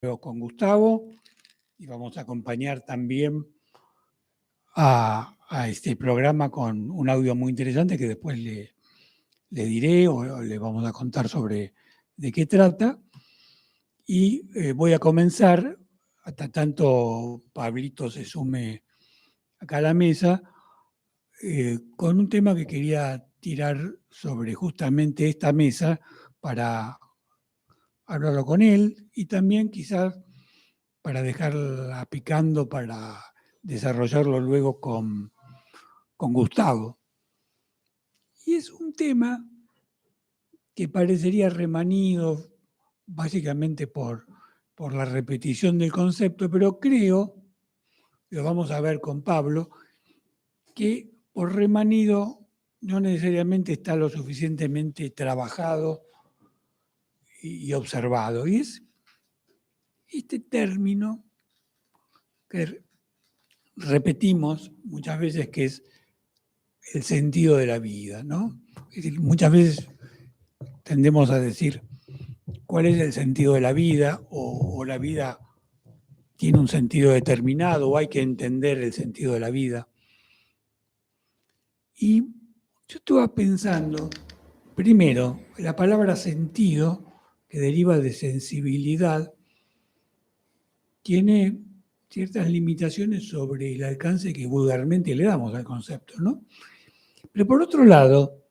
con Gustavo y vamos a acompañar también a este programa con un audio muy interesante que después le diré o le vamos a contar sobre de qué trata. Y voy a comenzar, hasta tanto Pablito se sume acá a la mesa, con un tema que quería tirar sobre justamente esta mesa para hablarlo con él y también quizás para dejarla picando para desarrollarlo luego con Gustavo. Y es un tema que parecería remanido básicamente por la repetición del concepto, pero creo, lo vamos a ver con Pablo, que por remanido no necesariamente está lo suficientemente trabajado y observado. Y es este término que repetimos muchas veces, que es el sentido de la vida, ¿no? Es decir, muchas veces tendemos a decir cuál es el sentido de la vida o la vida tiene un sentido determinado o hay que entender el sentido de la vida. Y yo estuve pensando, primero, la palabra sentido, que deriva de sensibilidad, tiene ciertas limitaciones sobre el alcance que vulgarmente le damos al concepto, ¿no? Pero por otro lado,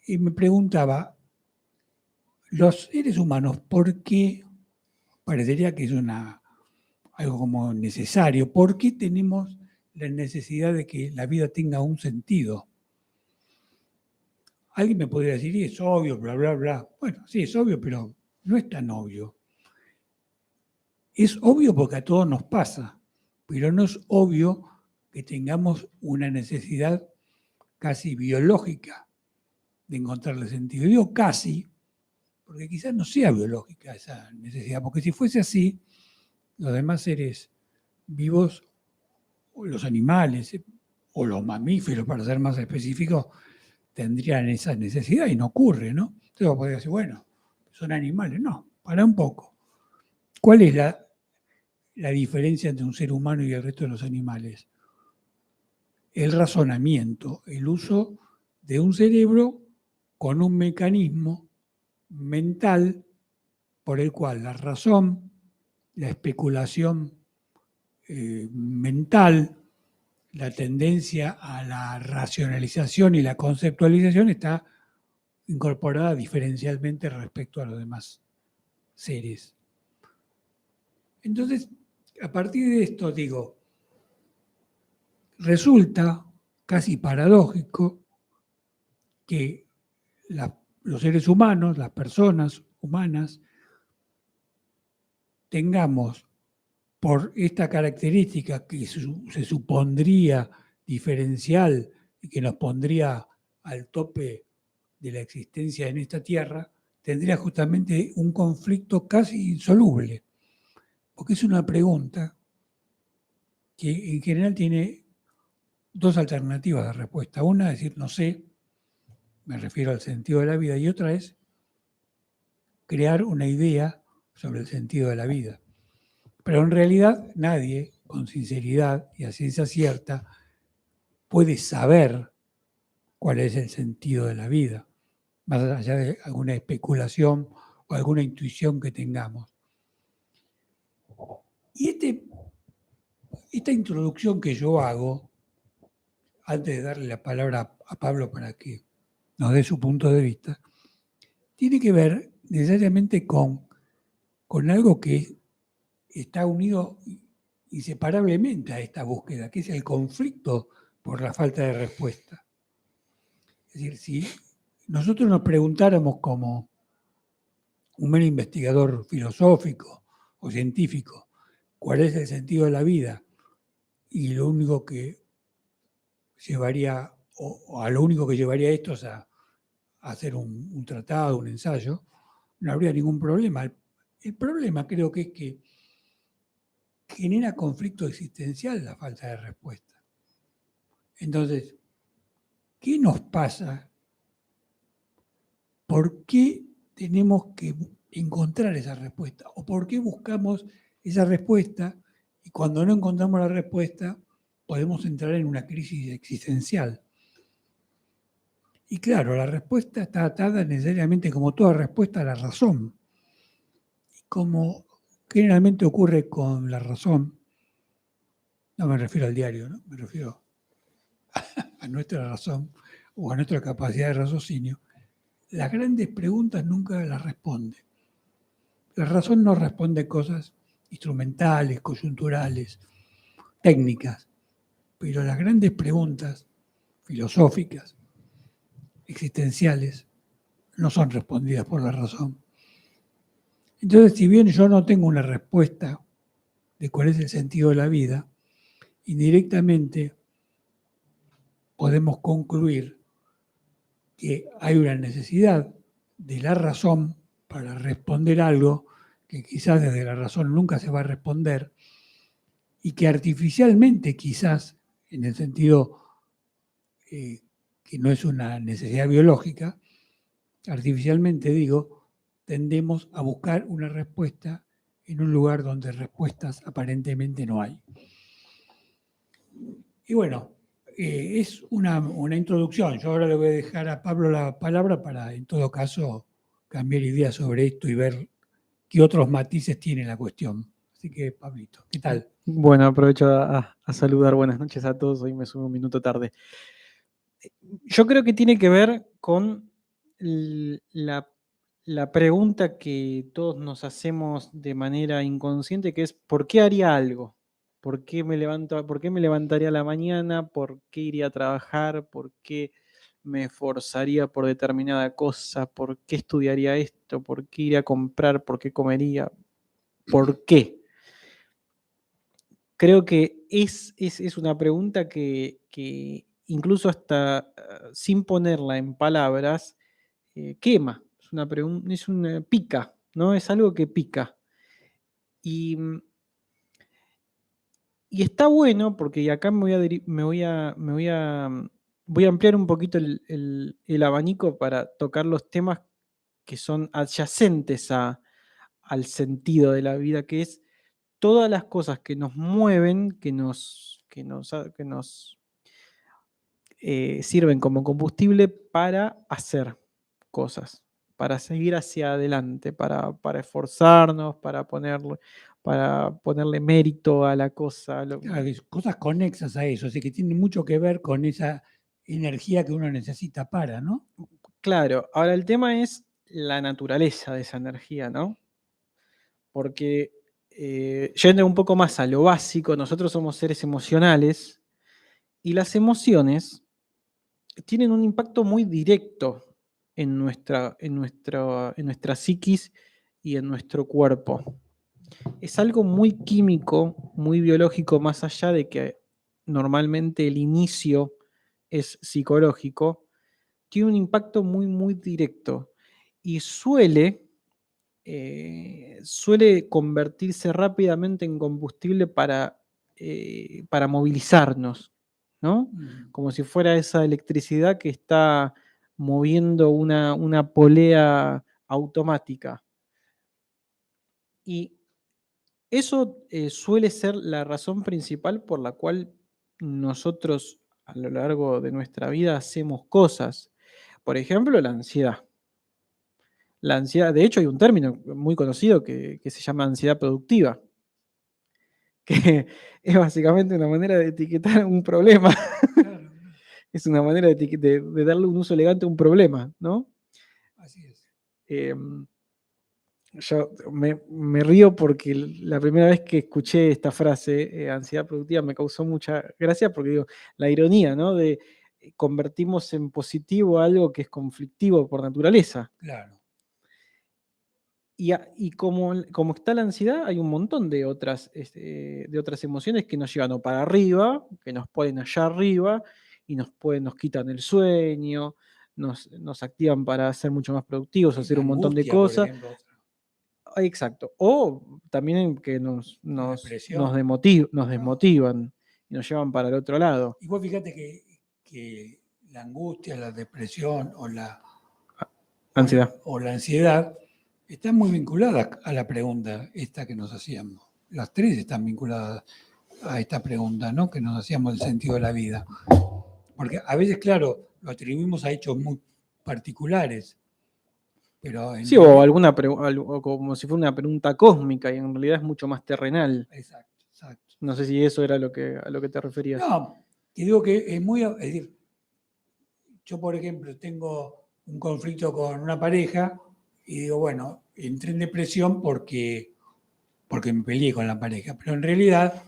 me preguntaba, los seres humanos, ¿por qué? Parecería que es algo como necesario. ¿Por qué tenemos la necesidad de que la vida tenga un sentido? Alguien me podría decir, y es obvio, bla, bla, bla. Bueno, sí, es obvio, pero no es tan obvio. Es obvio porque a todos nos pasa, pero no es obvio que tengamos una necesidad casi biológica de encontrarle sentido. Digo casi, porque quizás no sea biológica esa necesidad, porque si fuese así, los demás seres vivos, o los animales, o los mamíferos, para ser más específicos, tendrían esa necesidad y no ocurre, ¿no? Entonces vos podés decir, bueno, son animales. No, para un poco. ¿Cuál es la diferencia entre un ser humano y el resto de los animales? El razonamiento, el uso de un cerebro con un mecanismo mental por el cual la razón, la especulación mental, la tendencia a la racionalización y la conceptualización está incorporada diferencialmente respecto a los demás seres. Entonces, a partir de esto digo, resulta casi paradójico que los seres humanos, las personas humanas, tengamos por esta característica que se supondría diferencial y que nos pondría al tope de la existencia en esta tierra, tendría justamente un conflicto casi insoluble, porque es una pregunta que en general tiene dos alternativas de respuesta. Una es decir, no sé, me refiero al sentido de la vida, y otra es crear una idea sobre el sentido de la vida. Pero en realidad nadie, con sinceridad y a ciencia cierta, puede saber cuál es el sentido de la vida, más allá de alguna especulación o alguna intuición que tengamos. Y esta introducción que yo hago, antes de darle la palabra a Pablo para que nos dé su punto de vista, tiene que ver necesariamente con algo que está unido inseparablemente a esta búsqueda, que es el conflicto por la falta de respuesta. Es decir, si nosotros nos preguntáramos como un mero investigador filosófico o científico cuál es el sentido de la vida, y lo único que llevaría, o a lo único que llevaría esto es a hacer un tratado, un ensayo, no habría ningún problema. El problema creo que es que genera conflicto existencial la falta de respuesta. Entonces, ¿qué nos pasa? ¿Por qué tenemos que encontrar esa respuesta o por qué buscamos esa respuesta y cuando no encontramos la respuesta podemos entrar en una crisis existencial. Y claro, la respuesta está atada necesariamente, como toda respuesta, a la razón. Y como generalmente ocurre con la razón, no me refiero al diario, ¿no? Me refiero a nuestra razón o a nuestra capacidad de raciocinio, las grandes preguntas nunca las responde. La razón no responde cosas instrumentales, coyunturales, técnicas, pero las grandes preguntas filosóficas, existenciales, no son respondidas por la razón. Entonces, si bien yo no tengo una respuesta de cuál es el sentido de la vida, indirectamente podemos concluir que hay una necesidad de la razón para responder algo que quizás desde la razón nunca se va a responder y que artificialmente quizás, en el sentido que no es una necesidad biológica, artificialmente digo, tendemos a buscar una respuesta en un lugar donde respuestas aparentemente no hay. Y bueno, es una introducción. Yo ahora le voy a dejar a Pablo la palabra para, en todo caso, cambiar ideas sobre esto y ver qué otros matices tiene la cuestión. Así que, Pablito, ¿qué tal? Bueno, aprovecho a saludar. Buenas noches a todos. Hoy me subo un minuto tarde. Yo creo que tiene que ver con la pregunta que todos nos hacemos de manera inconsciente, que es ¿por qué haría algo? ¿Por qué me levantaría a la mañana? ¿Por qué iría a trabajar? ¿Por qué me esforzaría por determinada cosa? ¿Por qué estudiaría esto? ¿Por qué iría a comprar? ¿Por qué comería? ¿Por qué? Creo que es una pregunta que incluso hasta sin ponerla en palabras, quema. Es una pica, ¿no? Es algo que pica. Y está bueno porque acá voy a ampliar un poquito el abanico para tocar los temas que son adyacentes al sentido de la vida, que es todas las cosas que nos mueven, que nos sirven como combustible para hacer cosas, para seguir hacia adelante, para esforzarnos, para ponerle mérito a la cosa. Claro, cosas conexas a eso, así que tienen mucho que ver con esa energía que uno necesita para, ¿no? Claro, ahora el tema es la naturaleza de esa energía, ¿no? Porque yendo un poco más a lo básico, nosotros somos seres emocionales y las emociones tienen un impacto muy directo en nuestra psiquis y en nuestro cuerpo. Es algo muy químico, muy biológico, más allá de que normalmente el inicio es psicológico, tiene un impacto muy, muy directo y suele convertirse rápidamente en combustible para movilizarnos, ¿no? Como si fuera esa electricidad que está moviendo una polea automática. Y eso suele ser la razón principal por la cual nosotros a lo largo de nuestra vida hacemos cosas. Por ejemplo, la ansiedad. La ansiedad, de hecho, hay un término muy conocido que se llama ansiedad productiva, que es básicamente una manera de etiquetar un problema. Claro. Es una manera de darle un uso elegante a un problema, ¿no? Así es. Yo me río porque la primera vez que escuché esta frase, ansiedad productiva, me causó mucha gracia porque digo, la ironía, ¿no? De convertimos en positivo algo que es conflictivo por naturaleza. Claro. Y como está la ansiedad, hay un montón de otras emociones que nos llevan o para arriba, que nos ponen allá arriba y nos quitan el sueño, nos activan para ser mucho más productivos, Sí, hacer la un montón de angustia, por cosas. ejemplo. Exacto. O también que nos Depresión. desmotivan y nos llevan para el otro lado. Y vos fíjate que la angustia, la depresión Ansiedad. o la ansiedad Están muy vinculadas a la pregunta esta que nos hacíamos. Las tres están vinculadas a esta pregunta, ¿no? Que nos hacíamos del sentido de la vida. Porque a veces, claro, lo atribuimos a hechos muy particulares, pero en Sí, o realidad... o como si fuera una pregunta cósmica y en realidad es mucho más terrenal. Exacto, exacto. No sé si eso era a lo que te referías. No, te digo que es muy... Es decir, yo, por ejemplo, tengo un conflicto con una pareja y digo, bueno, entré en depresión porque me peleé con la pareja, pero en realidad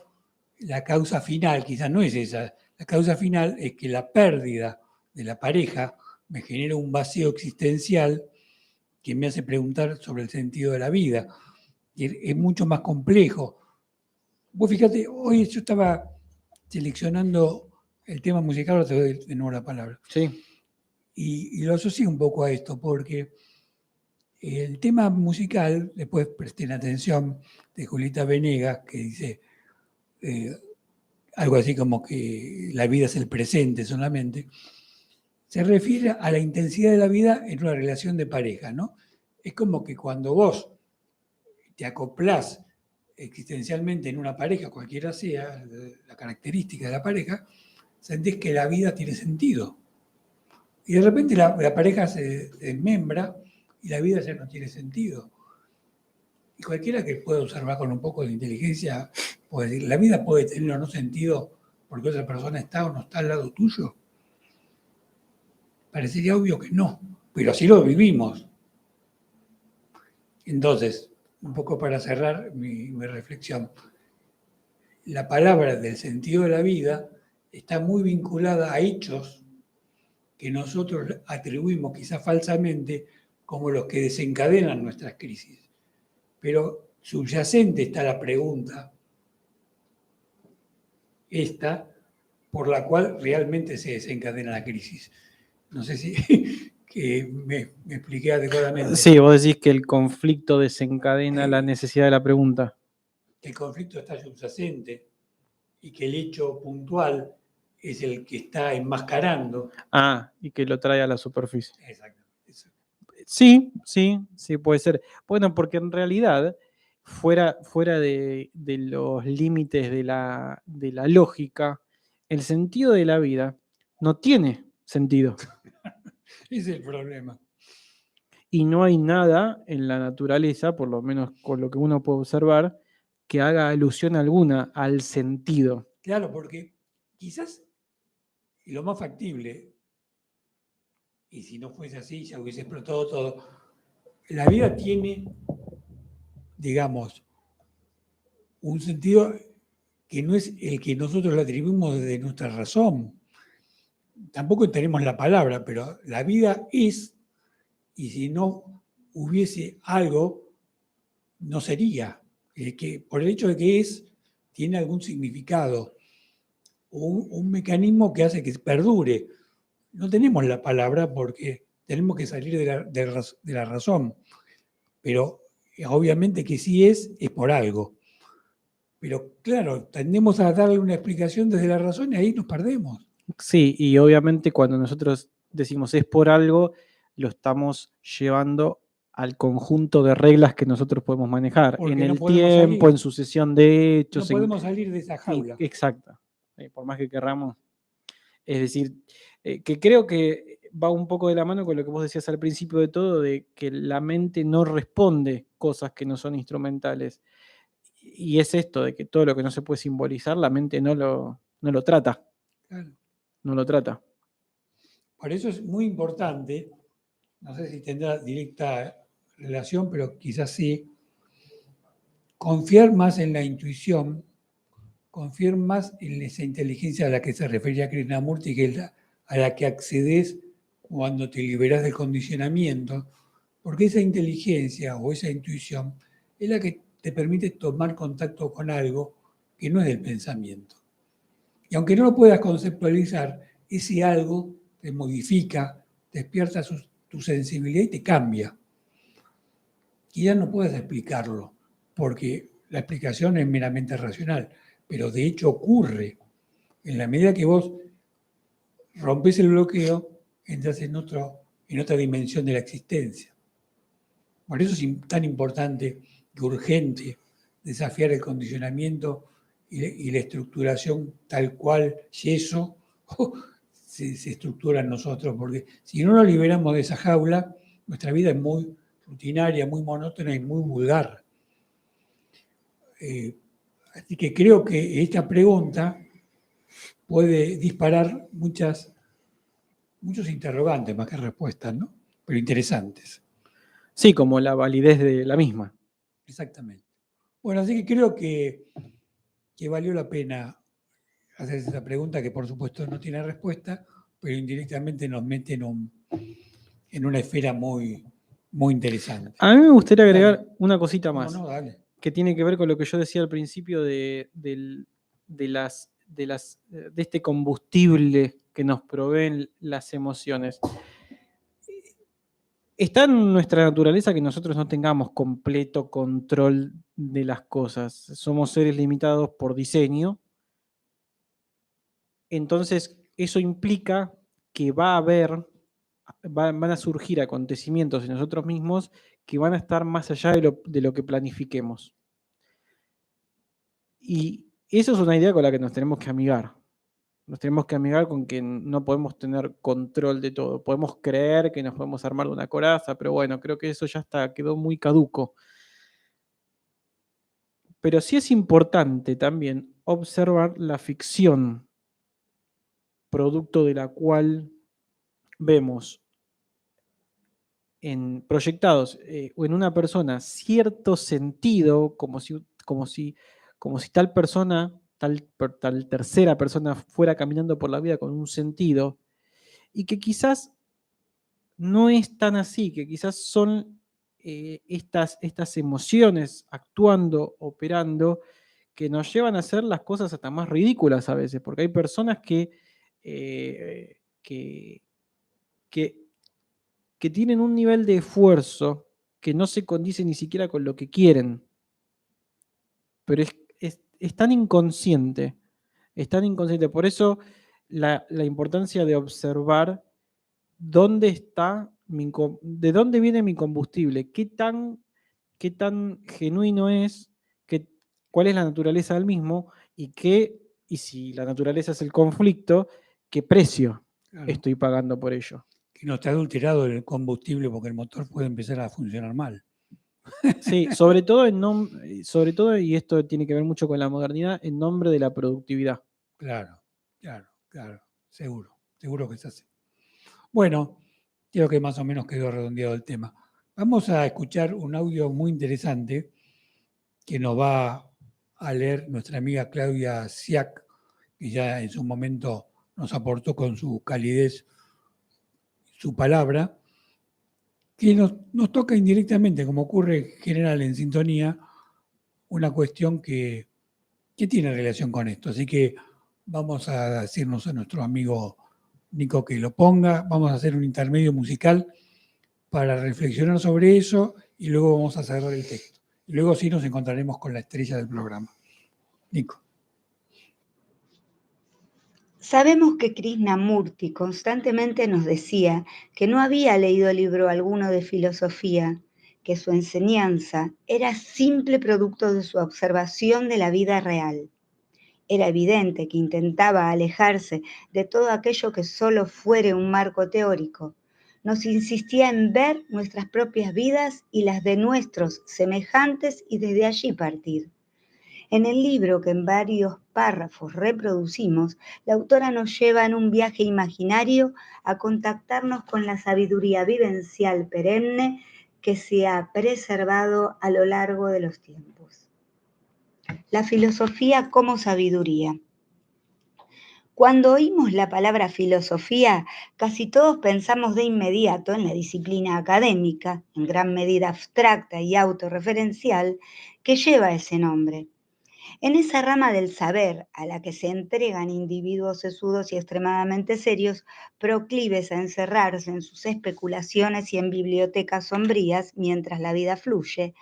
la causa final quizás no es esa. La causa final es que la pérdida de la pareja me genera un vacío existencial que me hace preguntar sobre el sentido de la vida. Y es mucho más complejo. Vos fíjate, hoy yo estaba seleccionando el tema musical, ahora te doy de nuevo la palabra, Sí, y lo asocié un poco a esto, porque el tema musical, después presten atención, de Julieta Venegas, que dice eh, algo así como que la vida es el presente solamente, se refiere a la intensidad de la vida en una relación de pareja, ¿no? Es como que cuando vos te acoplás existencialmente en una pareja, cualquiera sea la característica de la pareja, sentís que la vida tiene sentido. Y de repente la pareja se desmembra y la vida ya no tiene sentido. Y cualquiera que pueda observar con un poco de inteligencia puede decir, la vida puede tener o no sentido porque otra persona está o no está al lado tuyo. Parecería obvio que no, pero así lo vivimos. Entonces, un poco para cerrar mi reflexión, la palabra del sentido de la vida está muy vinculada a hechos que nosotros atribuimos quizás falsamente como los que desencadenan nuestras crisis. Pero subyacente está la pregunta esta por la cual realmente se desencadena la crisis. No sé si que me expliqué adecuadamente. sí, vos decís que el conflicto desencadena la necesidad de la pregunta. El conflicto está subyacente y que el hecho puntual es el que está enmascarando. Ah, y que lo trae a la superficie. Exacto. Sí, sí, sí, puede ser. Bueno, porque en realidad, fuera de los límites de la lógica, el sentido de la vida no tiene sentido. Ese es el problema. Y no hay nada en la naturaleza, por lo menos con lo que uno puede observar, que haga alusión alguna al sentido. Claro, porque quizás lo más factible, y si no fuese así, ya hubiese explotado todo, la vida tiene, digamos, un sentido que no es el que nosotros le atribuimos desde nuestra razón. Tampoco tenemos la palabra, pero la vida es, y si no hubiese algo, no sería. Que por el hecho de que es, tiene algún significado, un mecanismo que hace que perdure. No tenemos la palabra porque tenemos que salir de la razón, pero obviamente que sí es por algo. Pero claro, tendemos a darle una explicación desde la razón y ahí nos perdemos. Sí, y obviamente cuando nosotros decimos es por algo, lo estamos llevando al conjunto de reglas que nosotros podemos manejar, en Porque no el podemos tiempo, salir, en sucesión de no hechos, podemos salir de esa sí, jaula. exacto. Por más que querramos. Es decir, que creo que va un poco de la mano con lo que vos decías al principio de todo, de que la mente no responde cosas que no son instrumentales. Y es esto, de que todo lo que no se puede simbolizar, la mente no lo trata, Claro. no lo trata. Por eso es muy importante, no sé si tendrá directa relación, pero quizás sí, confiar más en la intuición, confiar más en esa inteligencia a la que se refería Krishnamurti, que es a la que accedes cuando te liberas del condicionamiento, porque esa inteligencia o esa intuición es la que te permite tomar contacto con algo que no es del pensamiento. Y aunque no lo puedas conceptualizar, ese algo te modifica, despierta tu sensibilidad y te cambia. Y ya no puedes explicarlo, porque la explicación es meramente racional, pero de hecho ocurre. En la medida que vos rompes el bloqueo, entras en otra dimensión de la existencia. Por eso es tan importante y urgente desafiar el condicionamiento y la estructuración tal cual yeso se estructura en nosotros, porque si no nos liberamos de esa jaula, nuestra vida es muy rutinaria, muy monótona y muy vulgar. Así que creo que esta pregunta puede disparar muchos interrogantes más que respuestas, ¿no? Pero interesantes. Sí, como la validez de la misma. Exactamente. Bueno, así que creo que valió la pena hacer esa pregunta, que por supuesto no tiene respuesta, pero indirectamente nos mete en una esfera muy, muy interesante. A mí me gustaría agregar Dale. una cosita más, Dale. que tiene que ver con lo que yo decía al principio de este combustible que nos proveen las emociones. Está en nuestra naturaleza que nosotros no tengamos completo control de las cosas. Somos seres limitados por diseño. Entonces, eso implica que van a surgir acontecimientos en nosotros mismos que van a estar más allá de lo que planifiquemos. Y eso es una idea con la que nos tenemos que amigar. Nos tenemos que amigar con que no podemos tener control de todo. Podemos creer que nos podemos armar de una coraza, pero bueno, creo que eso ya quedó muy caduco. Pero sí es importante también observar la ficción, producto de la cual vemos proyectados o en una persona cierto sentido, como si tal persona, tal tercera persona fuera caminando por la vida con un sentido, y que quizás no es tan así, que quizás son estas emociones actuando, operando, que nos llevan a hacer las cosas hasta más ridículas a veces, porque hay personas eh, que, que que tienen un nivel de esfuerzo que no se condice ni siquiera con lo que quieren, pero es tan inconsciente, es tan inconsciente. Por eso la importancia de observar dónde está, de dónde viene mi combustible, qué tan genuino es, cuál es la naturaleza del mismo y si la naturaleza es el conflicto, qué precio estoy pagando por ello. Que no esté adulterado el combustible porque el motor puede empezar a funcionar mal. Sí, sobre todo, y esto tiene que ver mucho con la modernidad, en nombre de la productividad. Claro, seguro que es así. Bueno, creo que más o menos quedó redondeado el tema. Vamos a escuchar un audio muy interesante que nos va a leer nuestra amiga Claudia Siak, que ya en su momento nos aportó con su calidez su palabra, que nos toca indirectamente, como ocurre en general en sintonía, una cuestión que tiene relación con esto. Así que vamos a decirnos a nuestro amigo Nico que lo ponga, vamos a hacer un intermedio musical para reflexionar sobre eso y luego vamos a cerrar el texto. Y luego sí nos encontraremos con la estrella del programa. Nico. Sabemos que Krishnamurti constantemente nos decía que no había leído libro alguno de filosofía, que su enseñanza era simple producto de su observación de la vida real. Era evidente que intentaba alejarse de todo aquello que solo fuere un marco teórico. Nos insistía en ver nuestras propias vidas y las de nuestros semejantes y desde allí partir. En el libro que en varios párrafos reproducimos, la autora nos lleva en un viaje imaginario a contactarnos con la sabiduría vivencial perenne que se ha preservado a lo largo de los tiempos. La filosofía como sabiduría. Cuando oímos la palabra filosofía, casi todos pensamos de inmediato en la disciplina académica, en gran medida abstracta y autorreferencial, que lleva ese nombre. En esa rama del saber a la que se entregan individuos sesudos y extremadamente serios, proclives a encerrarse en sus especulaciones y en bibliotecas sombrías mientras la vida fluye,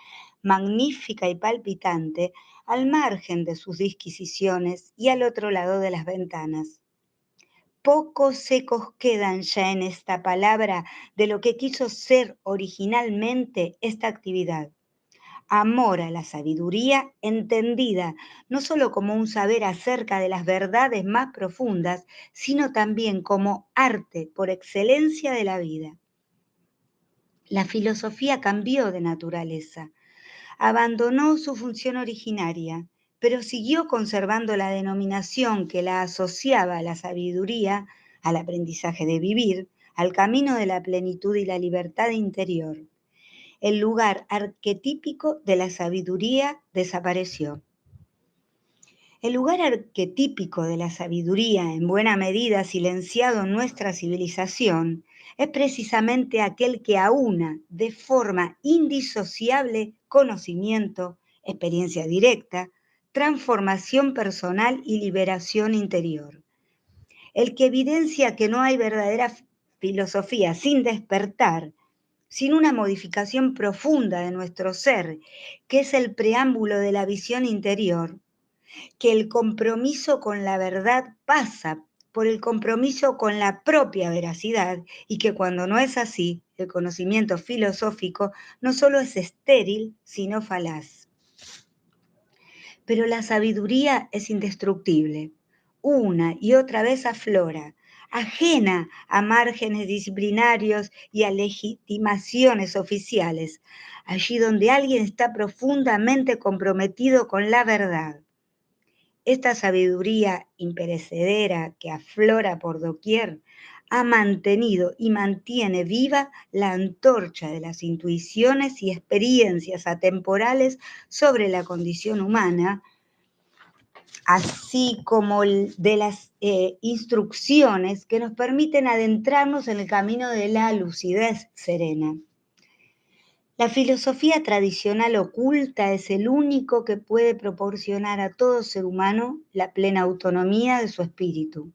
magnífica y palpitante, al margen de sus disquisiciones y al otro lado de las ventanas. Pocos ecos quedan ya en esta palabra de lo que quiso ser originalmente esta actividad. Amor a la sabiduría entendida no solo como un saber acerca de las verdades más profundas, sino también como arte por excelencia de la vida. La filosofía cambió de naturaleza, abandonó su función originaria, pero siguió conservando la denominación que la asociaba a la sabiduría, al aprendizaje de vivir, al camino de la plenitud y la libertad interior. El lugar arquetípico de la sabiduría desapareció. El lugar arquetípico de la sabiduría, en buena medida silenciado en nuestra civilización, es precisamente aquel que aúna de forma indisociable conocimiento, experiencia directa, transformación personal y liberación interior. El que evidencia que no hay verdadera filosofía sin despertar, sin una modificación profunda de nuestro ser, que es el preámbulo de la visión interior, que el compromiso con la verdad pasa por el compromiso con la propia veracidad y que cuando no es así, el conocimiento filosófico no solo es estéril, sino falaz. Pero la sabiduría es indestructible. Una y otra vez aflora, ajena a márgenes disciplinarios y a legitimaciones oficiales, allí donde alguien está profundamente comprometido con la verdad. Esta sabiduría imperecedera que aflora por doquier ha mantenido y mantiene viva la antorcha de las intuiciones y experiencias atemporales sobre la condición humana, así como de las instrucciones que nos permiten adentrarnos en el camino de la lucidez serena. La filosofía tradicional oculta es el único que puede proporcionar a todo ser humano la plena autonomía de su espíritu,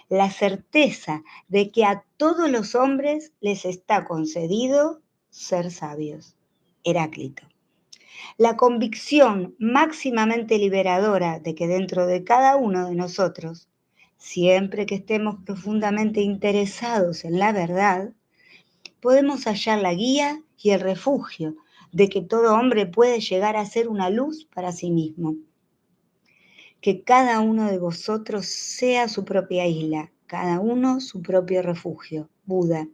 la certeza de que a todos los hombres les está concedido ser sabios. Heráclito. La convicción máximamente liberadora de que dentro de cada uno de nosotros, siempre que estemos profundamente interesados en la verdad, podemos hallar la guía y el refugio de que todo hombre puede llegar a ser una luz para sí mismo. Que cada uno de vosotros sea su propia isla, cada uno su propio refugio. Buda.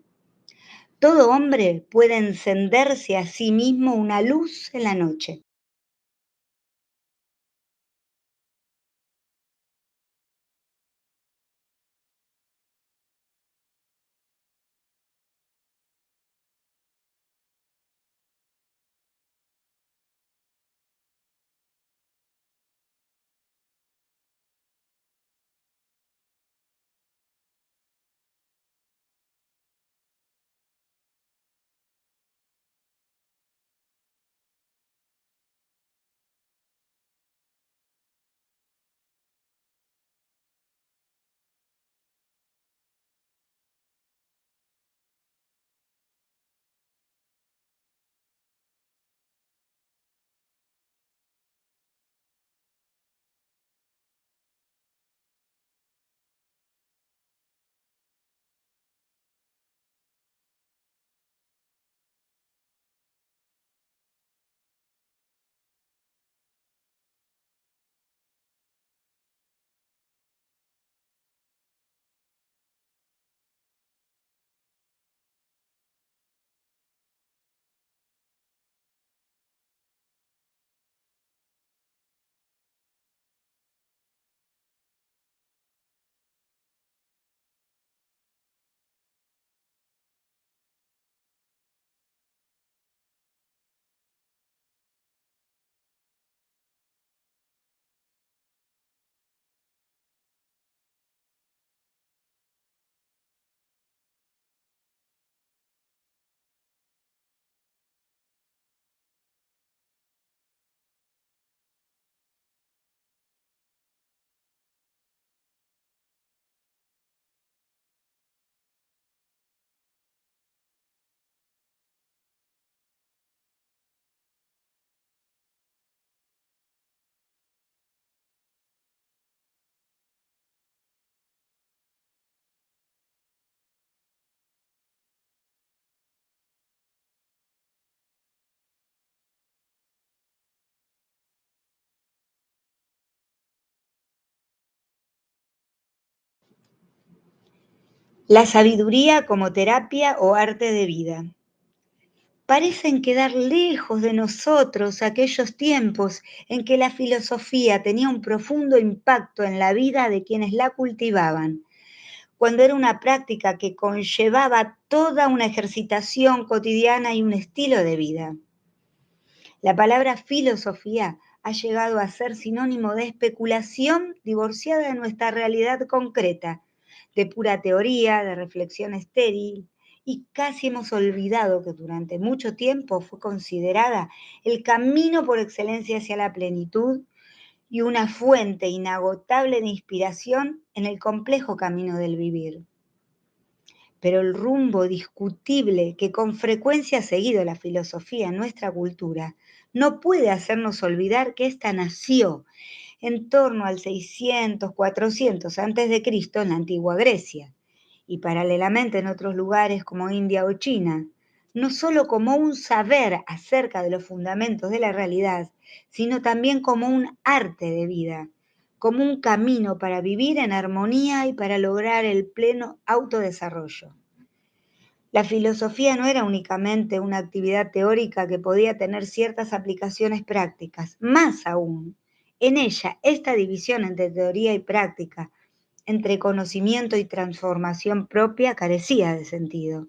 Todo hombre puede encenderse a sí mismo una luz en la noche. La sabiduría como terapia o arte de vida. Parecen quedar lejos de nosotros aquellos tiempos en que la filosofía tenía un profundo impacto en la vida de quienes la cultivaban, cuando era una práctica que conllevaba toda una ejercitación cotidiana y un estilo de vida. La palabra filosofía ha llegado a ser sinónimo de especulación divorciada de nuestra realidad concreta, de pura teoría, de reflexión estéril, y casi hemos olvidado que durante mucho tiempo fue considerada el camino por excelencia hacia la plenitud y una fuente inagotable de inspiración en el complejo camino del vivir. Pero el rumbo discutible que con frecuencia ha seguido la filosofía en nuestra cultura no puede hacernos olvidar que ésta nació en torno al 600, 400 a.C. en la antigua Grecia y paralelamente en otros lugares como India o China, no solo como un saber acerca de los fundamentos de la realidad, sino también como un arte de vida, como un camino para vivir en armonía y para lograr el pleno autodesarrollo. La filosofía no era únicamente una actividad teórica que podía tener ciertas aplicaciones prácticas. Más aún, en ella, esta división entre teoría y práctica, entre conocimiento y transformación propia, carecía de sentido.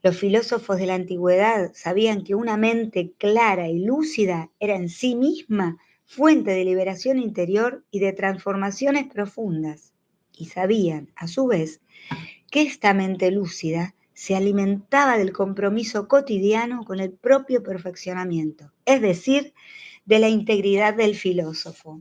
Los filósofos de la antigüedad sabían que una mente clara y lúcida era en sí misma fuente de liberación interior y de transformaciones profundas. Y sabían, a su vez, que esta mente lúcida se alimentaba del compromiso cotidiano con el propio perfeccionamiento, es decir, de la integridad del filósofo.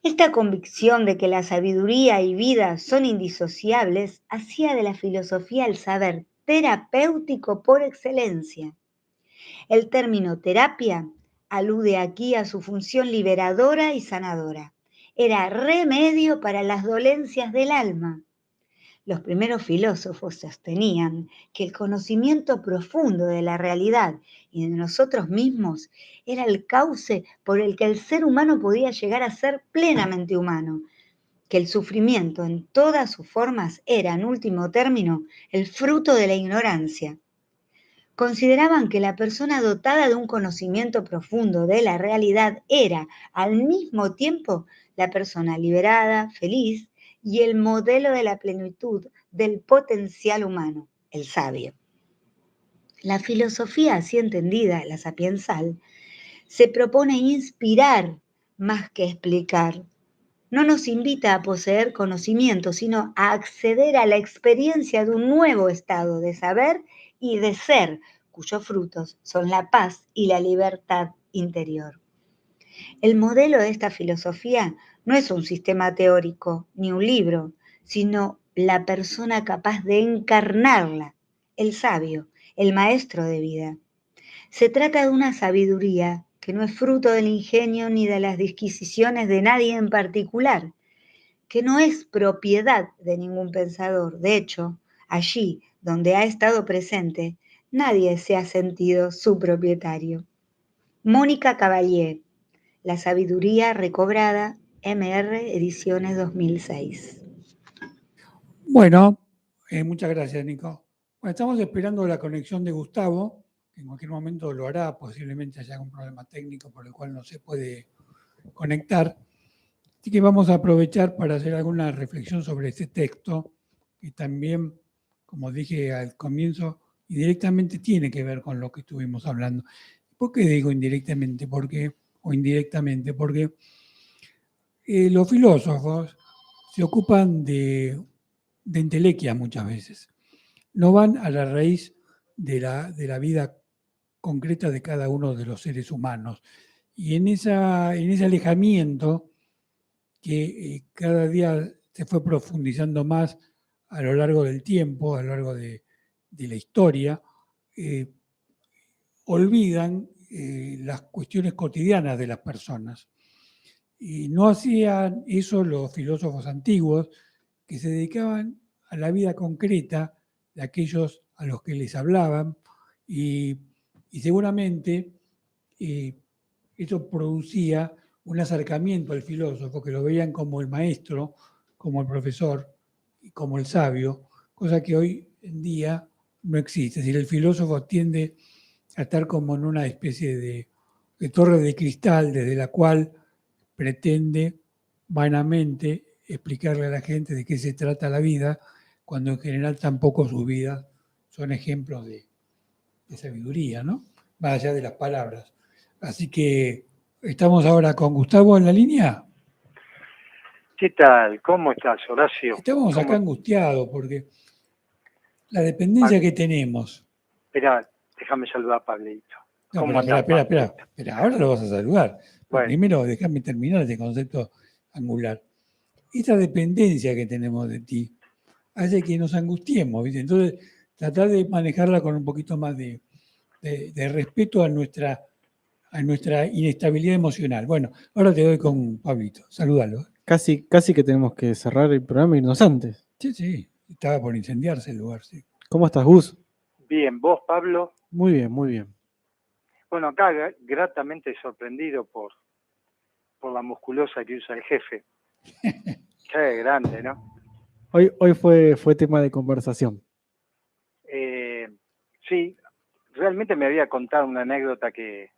Esta convicción de que la sabiduría y vida son indisociables hacía de la filosofía el saber terapéutico por excelencia. El término terapia alude aquí a su función liberadora y sanadora. Era remedio para las dolencias del alma. Los primeros filósofos sostenían que el conocimiento profundo de la realidad y de nosotros mismos era el cauce por el que el ser humano podía llegar a ser plenamente humano, que el sufrimiento en todas sus formas era, en último término, el fruto de la ignorancia. Consideraban que la persona dotada de un conocimiento profundo de la realidad era, al mismo tiempo, la persona liberada, feliz, y el modelo de la plenitud del potencial humano, el sabio. La filosofía así entendida, la sapiensal, se propone inspirar más que explicar. No nos invita a poseer conocimiento, sino a acceder a la experiencia de un nuevo estado de saber y de ser, cuyos frutos son la paz y la libertad interior. El modelo de esta filosofía no es un sistema teórico ni un libro, sino la persona capaz de encarnarla, el sabio, el maestro de vida. Se trata de una sabiduría que no es fruto del ingenio ni de las disquisiciones de nadie en particular, que no es propiedad de ningún pensador. De hecho, allí donde ha estado presente, nadie se ha sentido su propietario. Mónica Cavalier, La sabiduría recobrada, MR Ediciones 2006. Bueno, muchas gracias, Nico. Bueno, estamos esperando la conexión de Gustavo, que en cualquier momento lo hará, posiblemente haya algún problema técnico por el cual no se puede conectar. Así que vamos a aprovechar para hacer alguna reflexión sobre este texto, que también, como dije al comienzo, directamente tiene que ver con lo que estuvimos hablando. ¿Por qué digo indirectamente? O indirectamente, porque los filósofos se ocupan de entelequia muchas veces. No van a la raíz de la vida concreta de cada uno de los seres humanos. Y en ese alejamiento que cada día se fue profundizando más a lo largo del tiempo, a lo largo de la historia, olvidan las cuestiones cotidianas de las personas. Y no hacían eso los filósofos antiguos, que se dedicaban a la vida concreta de aquellos a los que les hablaban, y seguramente eso producía un acercamiento al filósofo, que lo veían como el maestro, como el profesor, como el sabio, cosa que hoy en día no existe. Es decir, el filósofo tiende a estar como en una especie de torre de cristal desde la cual pretende vanamente explicarle a la gente de qué se trata la vida, cuando en general tampoco sus vidas son ejemplos de sabiduría, ¿no? Más allá de las palabras. Así que estamos ahora con Gustavo en la línea. ¿Qué tal? ¿Cómo estás, Horacio? Estamos acá angustiados porque la dependencia que tenemos. Espera, déjame saludar a Pablito. No, ¿Cómo espera, andás, espera, ahora lo vas a saludar. Bueno. Primero déjame terminar este concepto angular. Esta dependencia que tenemos de ti hace que nos angustiemos, ¿viste? Entonces, tratar de manejarla con un poquito más de respeto a nuestra inestabilidad emocional. Bueno, ahora te doy con Pablito. Salúdalo. Casi que tenemos que cerrar el programa e irnos antes. Sí, estaba por incendiarse el lugar, sí. ¿Cómo estás, Gus? Bien, ¿vos, Pablo? Muy bien, muy bien. Bueno, acá gratamente sorprendido por la musculosa que usa el jefe. Qué grande, ¿no? Hoy fue tema de conversación. Sí, realmente me había contado una anécdota que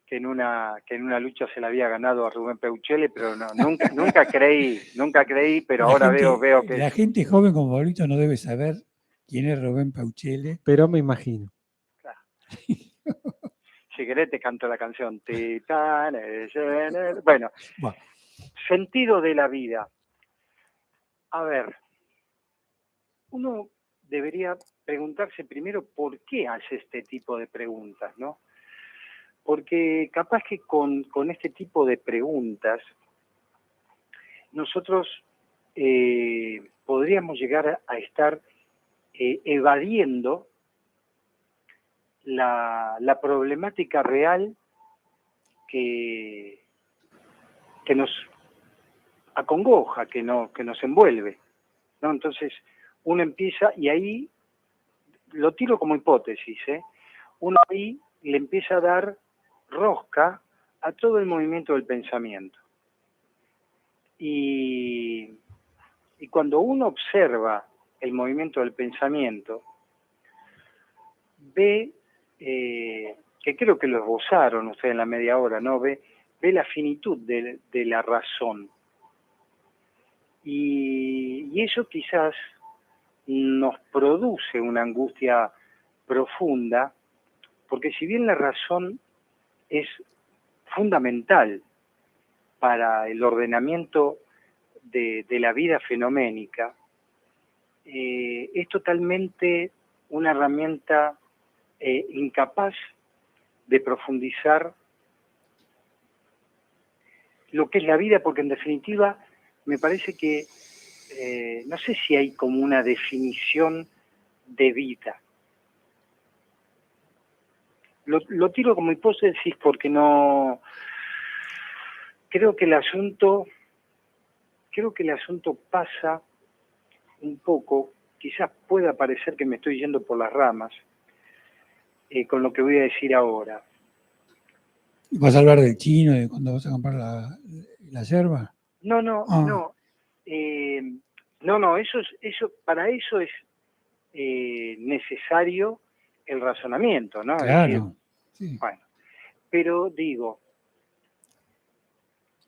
en una lucha se la había ganado a Rubén Peuchele, pero no, nunca creí, pero ahora veo que... La gente joven como Pablito no debe saber quién es Rubén Peuchele. Pero me imagino. Claro. Si querés te canto la canción. Bueno, sentido de la vida. A ver, uno debería preguntarse primero por qué hace este tipo de preguntas, ¿no? Porque capaz que con este tipo de preguntas nosotros podríamos llegar a estar evadiendo la problemática real que nos acongoja, que nos envuelve, ¿no? Entonces uno empieza, y ahí lo tiro como hipótesis, uno ahí le empieza a dar rosca a todo el movimiento del pensamiento. Y cuando uno observa el movimiento del pensamiento, ve, que creo que lo esbozaron ustedes en la media hora, ¿no? Ve la finitud de la razón. Y eso quizás nos produce una angustia profunda, porque si bien la razón es fundamental para el ordenamiento de la vida fenoménica, es totalmente una herramienta incapaz de profundizar lo que es la vida, porque en definitiva me parece que no sé si hay como una definición de vida. Lo tiro como hipótesis porque no... Creo que el asunto pasa un poco, quizás pueda parecer que me estoy yendo por las ramas, con lo que voy a decir ahora. ¿Vas a hablar del chino, de cuando vas a comprar la yerba? No, para eso es necesario el razonamiento, ¿no? Claro. Es decir, sí. Bueno, pero digo,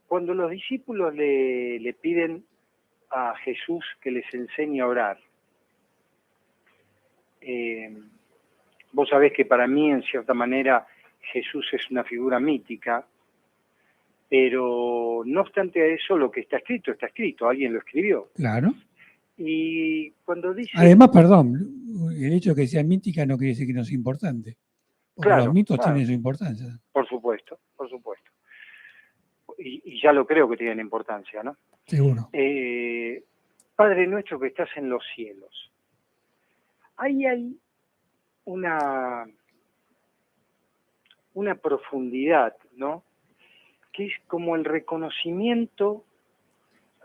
cuando los discípulos le piden a Jesús que les enseñe a orar, vos sabés que para mí, en cierta manera, Jesús es una figura mítica, pero no obstante eso, lo que está escrito, alguien lo escribió. Claro. Y cuando dice... Además, perdón, el hecho de que sea mítica no quiere decir que no es importante. Porque claro, los mitos tienen su importancia. Por supuesto. Y ya lo creo que tienen importancia, ¿no? Seguro. Padre nuestro que estás en los cielos. Ahí hay una profundidad, ¿no? Que es como el reconocimiento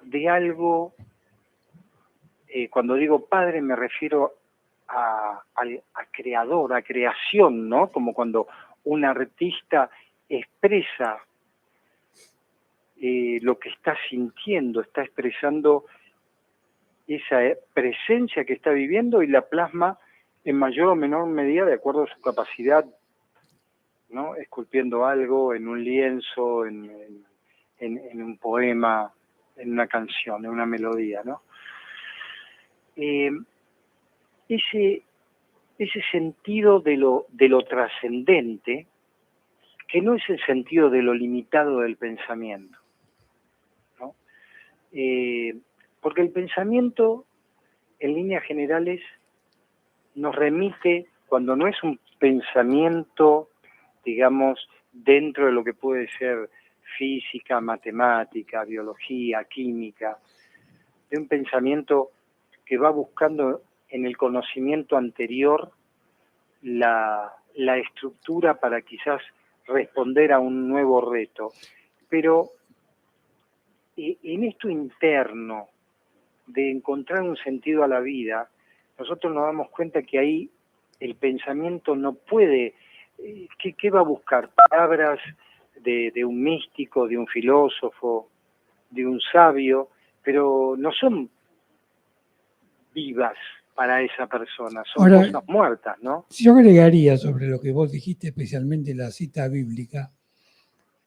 de algo. Cuando digo Padre me refiero a creador, a creación, ¿no? Como cuando un artista expresa lo que está sintiendo, está expresando esa presencia que está viviendo y la plasma en mayor o menor medida de acuerdo a su capacidad, ¿no? Esculpiendo algo en un lienzo, en un poema, en una canción, en una melodía, ¿no? Ese sentido de lo trascendente, que no es el sentido de lo limitado del pensamiento, ¿no? Porque el pensamiento, en líneas generales, nos remite, cuando no es un pensamiento, digamos, dentro de lo que puede ser física, matemática, biología, química, de un pensamiento que va buscando en el conocimiento anterior la estructura para quizás responder a un nuevo reto. Pero en esto interno de encontrar un sentido a la vida, nosotros nos damos cuenta que ahí el pensamiento no puede, ¿qué va a buscar? Palabras de un místico, de un filósofo, de un sabio, pero no son vivas para esa persona, son Ahora, cosas muertas, ¿no? yo agregaría sobre lo que vos dijiste, especialmente la cita bíblica,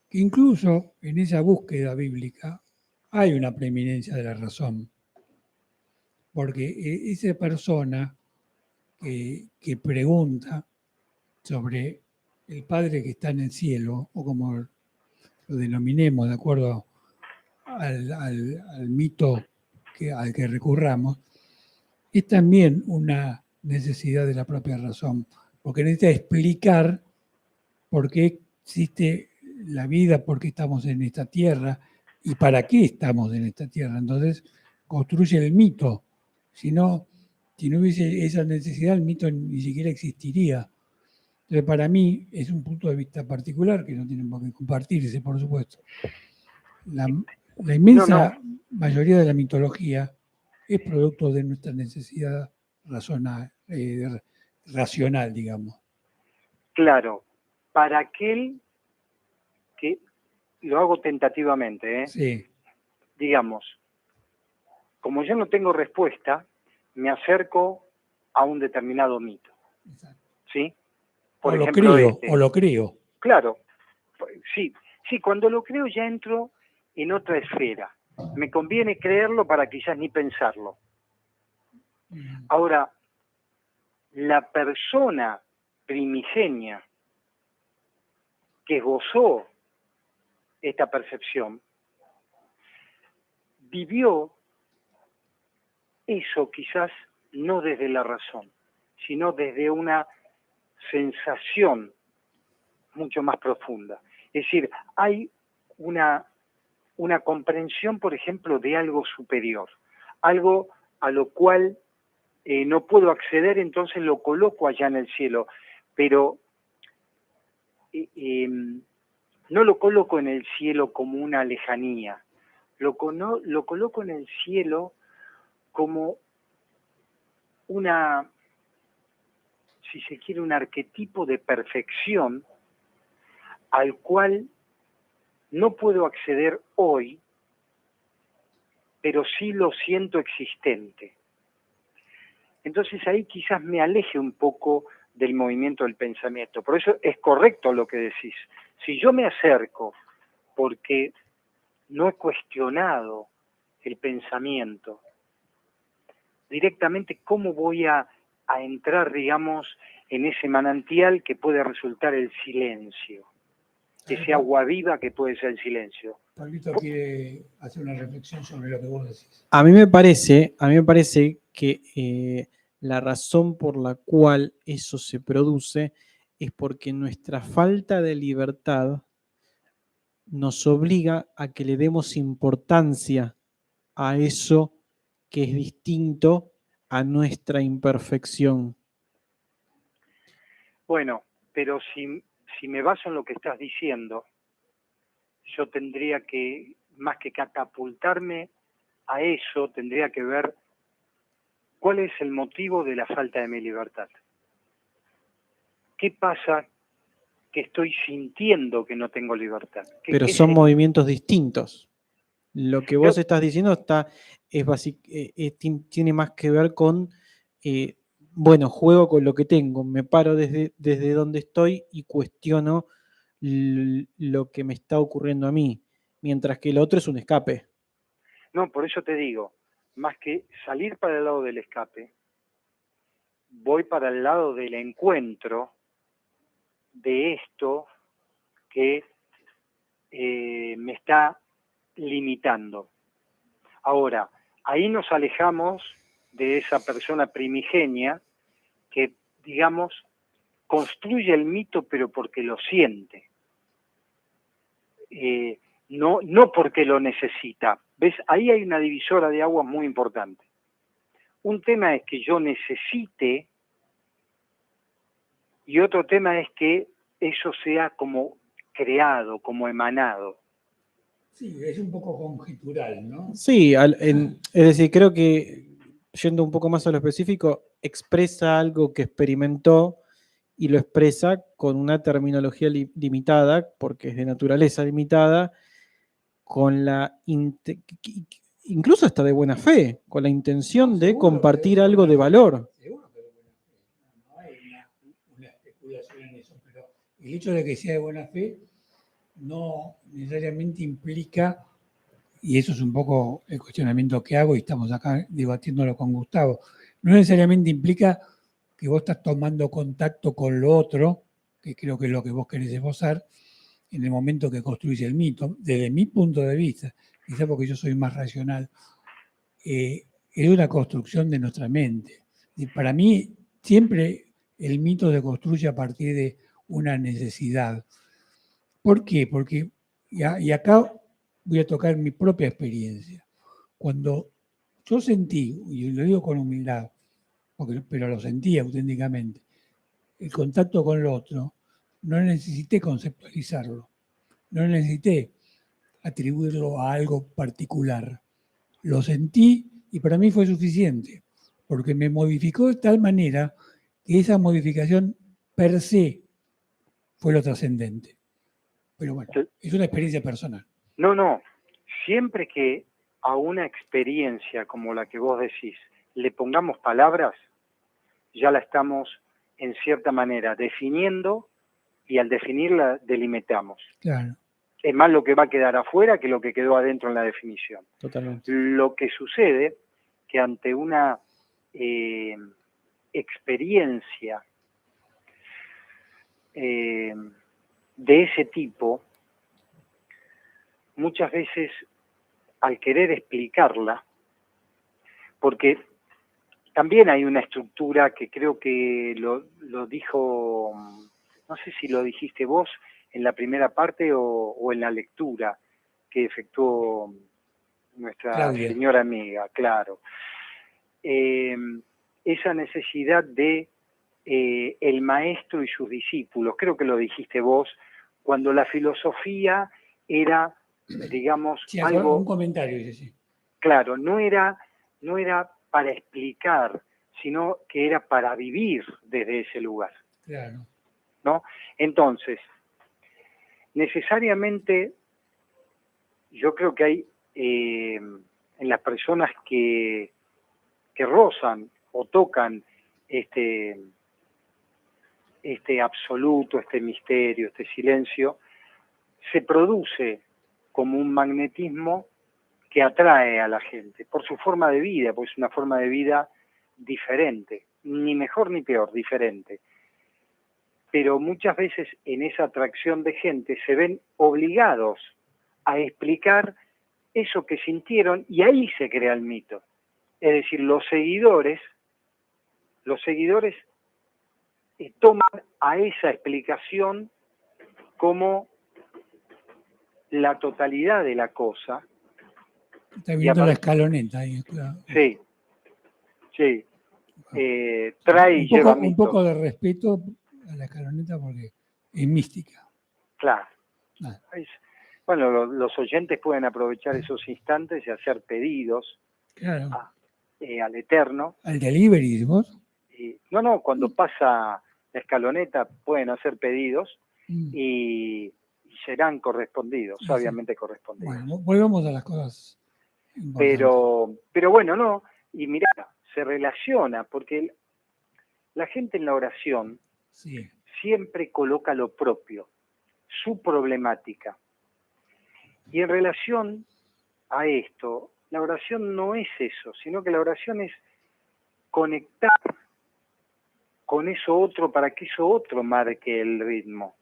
que incluso en esa búsqueda bíblica hay una preeminencia de la razón, porque esa persona que pregunta sobre el Padre que está en el cielo, o como lo denominemos de acuerdo al mito al que recurramos, es también una necesidad de la propia razón, porque necesita explicar por qué existe la vida, por qué estamos en esta tierra y para qué estamos en esta tierra. Entonces construye el mito. Si no hubiese esa necesidad, el mito ni siquiera existiría. Entonces, para mí es un punto de vista particular que no tienen por qué compartirse, por supuesto. La inmensa mayoría de la mitología es producto de nuestra necesidad racional, digamos. Claro, para aquel que, lo hago tentativamente, Sí. Digamos, como yo no tengo respuesta, me acerco a un determinado mito. Exacto. ¿Sí? O lo creo. Claro, sí, cuando lo creo ya entro en otra esfera. Me conviene creerlo para quizás ni pensarlo. Ahora, la persona primigenia que gozó esta percepción, vivió eso quizás no desde la razón, sino desde una sensación mucho más profunda. Es decir, hay una comprensión, por ejemplo, de algo superior, algo a lo cual no puedo acceder, entonces lo coloco allá en el cielo, pero no lo coloco en el cielo como una lejanía, lo coloco en el cielo como si se quiere, un arquetipo de perfección al cual no puedo acceder hoy, pero sí lo siento existente. Entonces ahí quizás me aleje un poco del movimiento del pensamiento. Por eso es correcto lo que decís. Si yo me acerco porque no he cuestionado el pensamiento, directamente, ¿cómo voy a entrar, digamos, en ese manantial que puede resultar el silencio? Ese agua viva que puede ser el silencio. Pablito quiere hacer una reflexión sobre lo que vos decís. A mí me parece que la razón por la cual eso se produce es porque nuestra falta de libertad nos obliga a que le demos importancia a eso que es distinto a nuestra imperfección. Bueno, pero si me baso en lo que estás diciendo, yo tendría que, más que catapultarme a eso, tendría que ver cuál es el motivo de la falta de mi libertad. ¿Qué pasa que estoy sintiendo que no tengo libertad? Pero son movimientos distintos. Lo que vos estás diciendo tiene más que ver con, bueno, juego con lo que tengo, me paro desde donde estoy y cuestiono lo que me está ocurriendo a mí, mientras que el otro es un escape. No, por eso te digo, más que salir para el lado del escape, voy para el lado del encuentro de esto que me está limitando. Ahora, ahí nos alejamos de esa persona primigenia que, digamos, construye el mito pero porque lo siente, no porque lo necesita. ¿Ves? Ahí hay una divisora de aguas muy importante. Un tema es que yo necesite y otro tema es que eso sea como creado, como emanado. Sí, es un poco conjetural, ¿no? Sí, es decir, creo que, yendo un poco más a lo específico, expresa algo que experimentó y lo expresa con una terminología limitada, porque es de naturaleza limitada, con incluso hasta de buena fe, con la intención de compartir algo de valor. Seguro que de buena fe. No hay una especulación en eso, pero el hecho de que sea de buena fe no necesariamente implica, y eso es un poco el cuestionamiento que hago y estamos acá debatiéndolo con Gustavo, no necesariamente implica que vos estás tomando contacto con lo otro, que creo que es lo que vos querés esbozar, en el momento que construís el mito. Desde mi punto de vista, quizá porque yo soy más racional, es una construcción de nuestra mente. Y para mí, siempre el mito se construye a partir de una necesidad. ¿Por qué? Porque, y acá voy a tocar mi propia experiencia. Cuando yo sentí, y lo digo con humildad, pero lo sentí auténticamente, el contacto con el otro, no necesité conceptualizarlo, no necesité atribuirlo a algo particular. Lo sentí y para mí fue suficiente, porque me modificó de tal manera que esa modificación per se fue lo trascendente. Pero bueno, es una experiencia personal. No, siempre que a una experiencia como la que vos decís le pongamos palabras, ya la estamos en cierta manera definiendo y al definirla delimitamos. Claro. Es más lo que va a quedar afuera que lo que quedó adentro en la definición. Totalmente. Lo que sucede que ante una experiencia de ese tipo, muchas veces al querer explicarla, porque también hay una estructura que creo que lo dijo, no sé si lo dijiste vos en la primera parte o en la lectura que efectuó nuestra Claudia. señora amiga, claro. Esa necesidad de el maestro y sus discípulos, creo que lo dijiste vos, cuando la filosofía era, digamos, Sí, algo... un comentario, dice, sí. Claro, no era para explicar, sino que era para vivir desde ese lugar. Claro. ¿No? Entonces, necesariamente, yo creo que hay en las personas que rozan o tocan este absoluto, este misterio, este silencio, se produce como un magnetismo que atrae a la gente por su forma de vida, porque es una forma de vida diferente, ni mejor ni peor, diferente. Pero muchas veces en esa atracción de gente se ven obligados a explicar eso que sintieron y ahí se crea el mito. Es decir, los seguidores toman a esa explicación como la totalidad de la cosa. Está viendo la escaloneta ahí, claro. Sí. Trae y lleva un poco de respeto a la escaloneta porque es mística. Claro. Bueno, los oyentes pueden aprovechar esos instantes y hacer pedidos claro. Al Eterno. ¿Al delivery, vos? No, cuando pasa la escaloneta pueden hacer pedidos y serán correspondidos, Sí. sabiamente correspondidos. Bueno, volvamos a las cosas importantes. Pero bueno, no, y mirá, se relaciona, porque la gente en la oración Sí, siempre coloca lo propio, su problemática. Y en relación a esto, la oración no es eso, sino que la oración es conectar con eso otro para que eso otro marque el ritmo.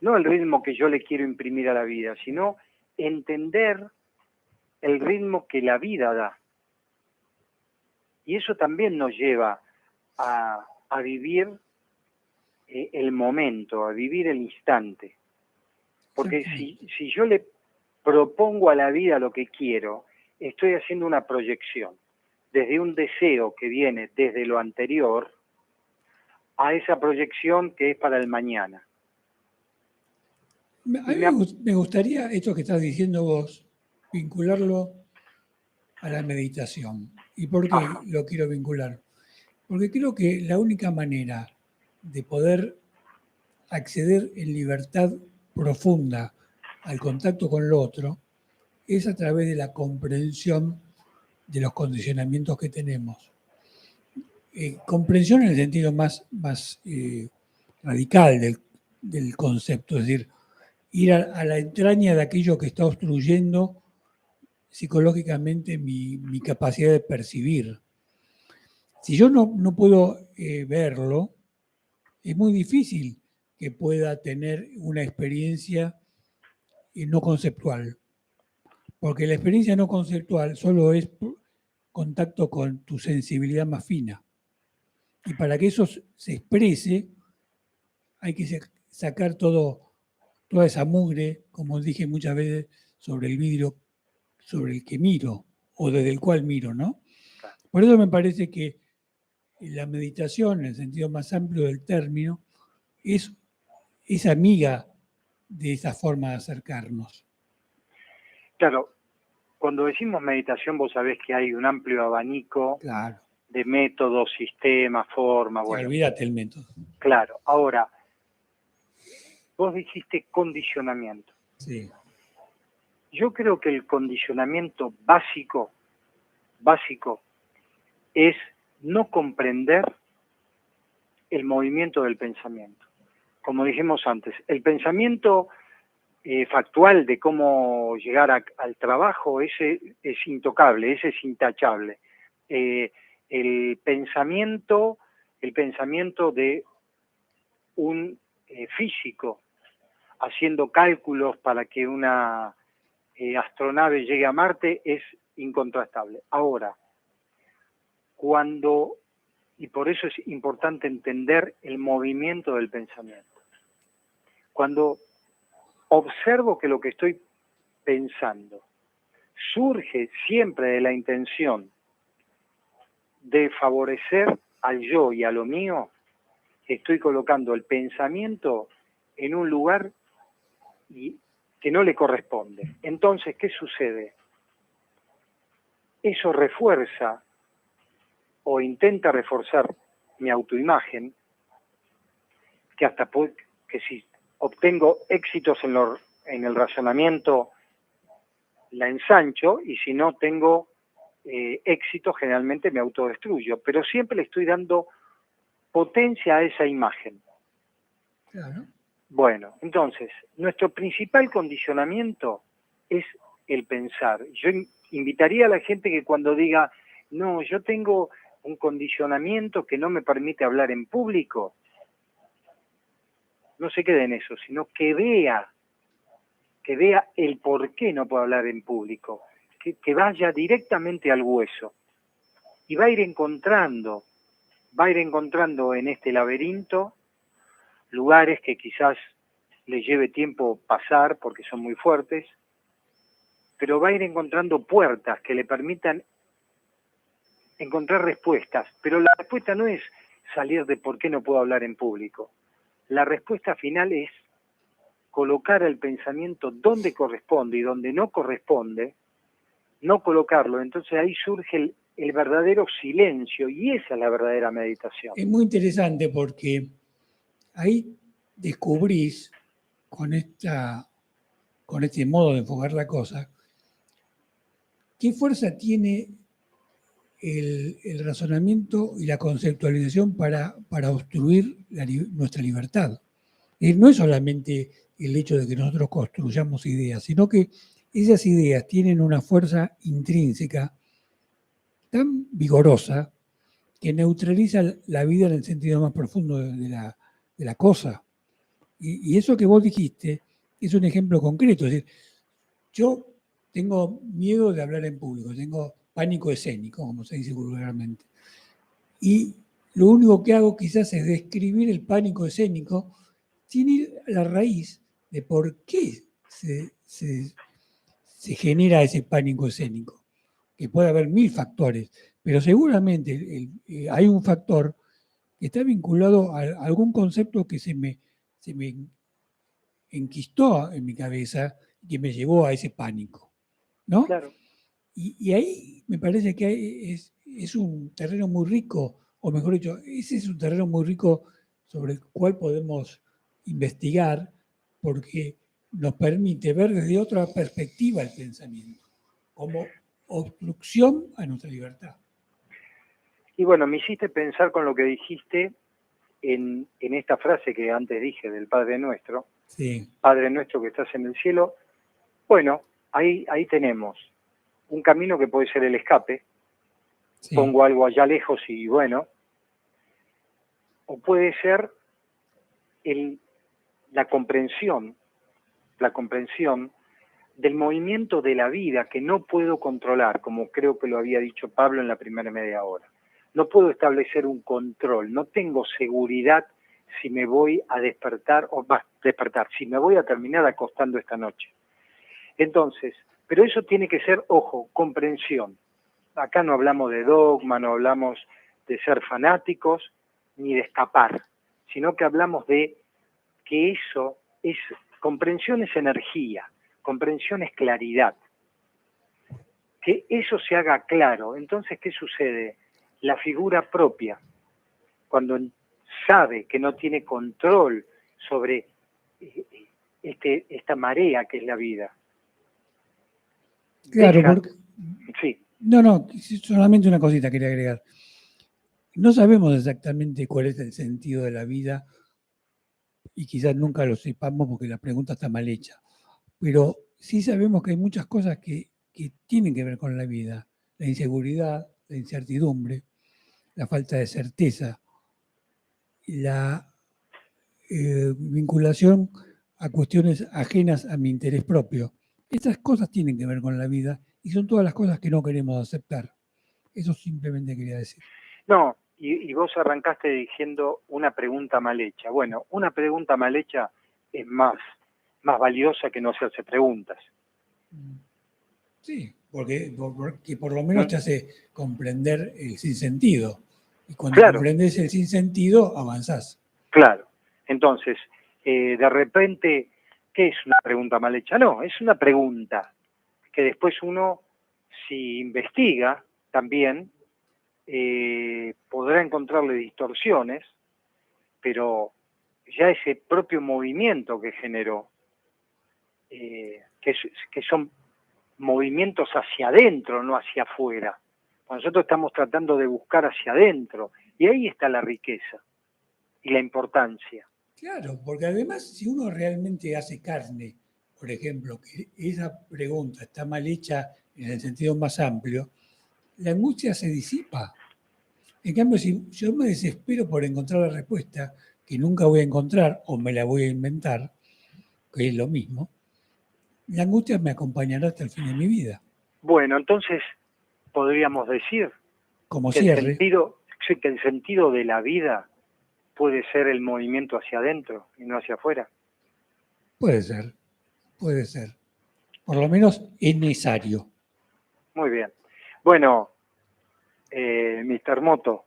No el ritmo que yo le quiero imprimir a la vida, sino entender el ritmo que la vida da. Y eso también nos lleva a vivir el momento, a vivir el instante. Porque si yo le propongo a la vida lo que quiero, estoy haciendo una proyección, desde un deseo que viene desde lo anterior a esa proyección que es para el mañana. A mí me gustaría esto que estás diciendo vos, vincularlo a la meditación. ¿Y por qué lo quiero vincular? Porque creo que la única manera de poder acceder en libertad profunda al contacto con lo otro es a través de la comprensión de los condicionamientos que tenemos. Comprensión en el sentido más radical del concepto, es decir, ir a la entraña de aquello que está obstruyendo psicológicamente mi capacidad de percibir. Si yo no puedo verlo, es muy difícil que pueda tener una experiencia no conceptual, porque la experiencia no conceptual solo es contacto con tu sensibilidad más fina. Y para que eso se exprese, hay que sacar toda esa mugre, como dije muchas veces, sobre el vidrio sobre el que miro o desde el cual miro, ¿no? Por eso me parece que la meditación, en el sentido más amplio del término, es amiga de esa forma de acercarnos. Claro, cuando decimos meditación, vos sabés que hay un amplio abanico de métodos, sistemas, formas. Bueno, olvídate el método. Claro, ahora, vos dijiste condicionamiento. Sí. Yo creo que el condicionamiento básico es no comprender el movimiento del pensamiento. Como dijimos antes, el pensamiento factual de cómo llegar al trabajo, ese es intocable, ese es intachable. El pensamiento de un físico haciendo cálculos para que una astronave llegue a Marte es incontrastable. Ahora, y por eso es importante entender el movimiento del pensamiento. Cuando observo que lo que estoy pensando surge siempre de la intención de favorecer al yo y a lo mío, estoy colocando el pensamiento en un lugar que no le corresponde. Entonces, ¿qué sucede? Eso refuerza o intenta reforzar mi autoimagen, que si obtengo éxitos en el razonamiento, la ensancho, y si no tengo éxito, generalmente me autodestruyo. Pero siempre le estoy dando potencia a esa imagen. Claro. Bueno, entonces, nuestro principal condicionamiento es el pensar. Yo invitaría a la gente que cuando diga, no, yo tengo un condicionamiento que no me permite hablar en público, no se quede en eso, sino que vea el por qué no puedo hablar en público, que vaya directamente al hueso y va a ir encontrando en este laberinto lugares que quizás le lleve tiempo pasar porque son muy fuertes, pero va a ir encontrando puertas que le permitan encontrar respuestas. Pero la respuesta no es salir de por qué no puedo hablar en público. La respuesta final es colocar el pensamiento donde corresponde y donde no corresponde, no colocarlo. Entonces ahí surge el verdadero silencio y esa es la verdadera meditación. Es muy interesante porque ahí descubrís con esta con este modo de enfocar la cosa, ¿qué fuerza tiene el razonamiento y la conceptualización para obstruir nuestra libertad? No es solamente el hecho de que nosotros construyamos ideas, sino que esas ideas tienen una fuerza intrínseca tan vigorosa que neutraliza la vida en el sentido más profundo de la cosa. Y eso que vos dijiste es un ejemplo concreto. Es decir, yo tengo miedo de hablar en público, tengo pánico escénico, como se dice vulgarmente. Y lo único que hago quizás es describir el pánico escénico sin ir a la raíz de por qué se genera ese pánico escénico. Que puede haber 1000 factores, pero seguramente hay un factor que está vinculado a algún concepto que se me enquistó en mi cabeza y que me llevó a ese pánico, ¿no? Claro. Y ahí me parece que es un terreno muy rico, o mejor dicho, ese es un terreno muy rico sobre el cual podemos investigar porque nos permite ver desde otra perspectiva el pensamiento, como obstrucción a nuestra libertad. Y bueno, me hiciste pensar con lo que dijiste en esta frase que antes dije del Padre Nuestro. Sí. Padre Nuestro que estás en el cielo. Bueno, ahí tenemos un camino que puede ser el escape. Sí. Pongo algo allá lejos y bueno. O puede ser la comprensión del movimiento de la vida que no puedo controlar, como creo que lo había dicho Pablo en la primera media hora. No puedo establecer un control, no tengo seguridad si me voy a despertar, si me voy a terminar acostando esta noche. Entonces, pero eso tiene que ser, ojo, comprensión. Acá no hablamos de dogma, no hablamos de ser fanáticos, ni de escapar, sino que hablamos de que eso es, comprensión es energía, comprensión es claridad. Que eso se haga claro. Entonces, ¿qué sucede? La figura propia, cuando sabe que no tiene control sobre esta marea que es la vida. Claro, porque... Sí. No, solamente una cosita quería agregar. No sabemos exactamente cuál es el sentido de la vida y quizás nunca lo sepamos porque la pregunta está mal hecha, pero sí sabemos que hay muchas cosas que tienen que ver con la vida. La inseguridad, la incertidumbre, la falta de certeza, la vinculación a cuestiones ajenas a mi interés propio. Estas cosas tienen que ver con la vida y son todas las cosas que no queremos aceptar. Eso simplemente quería decir. No, y vos arrancaste diciendo una pregunta mal hecha. Bueno, una pregunta mal hecha es más valiosa que no hacerse preguntas. Sí, porque por lo menos te hace comprender el sinsentido. Y cuando comprendes el sinsentido, avanzás. Claro. Entonces, de repente, ¿qué es una pregunta mal hecha? No, es una pregunta que después uno, si investiga también, podrá encontrarle distorsiones, pero ya ese propio movimiento que generó, que son movimientos hacia adentro, no hacia afuera. Nosotros estamos tratando de buscar hacia adentro, y ahí está la riqueza y la importancia. Claro, porque además si uno realmente hace carne, por ejemplo, que esa pregunta está mal hecha en el sentido más amplio, la angustia se disipa. En cambio, si yo me desespero por encontrar la respuesta, que nunca voy a encontrar o me la voy a inventar, que es lo mismo, la angustia me acompañará hasta el fin de mi vida. Bueno, entonces podríamos decir como que cierre, que el sentido de la vida puede ser el movimiento hacia adentro y no hacia afuera. Puede ser. Por lo menos es necesario. Muy bien. Bueno, Mr. Moto,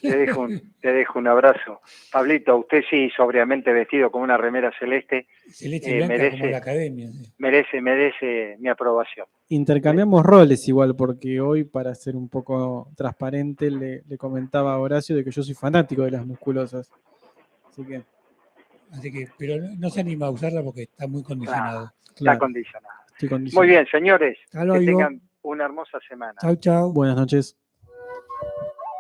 te dejo un abrazo. Pablito, usted sí, sobriamente vestido con una remera celeste. Celeste y blanca como la academia. Sí. Merece mi aprobación. Intercambiamos roles igual, porque hoy, para ser un poco transparente, le comentaba a Horacio de que yo soy fanático de las musculosas. Así que... Así que, pero no se anima a usarla porque está muy condicionado. Está Claro, condicionado. estoy condicionado. Muy bien, señores. Hasta luego, Que Ivo. tengan una hermosa semana. Chau, chau. Buenas noches.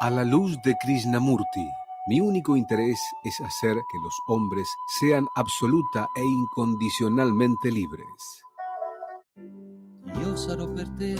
A la luz de Krishnamurti, mi único interés es hacer que los hombres sean absoluta e incondicionalmente libres. Io sarò per te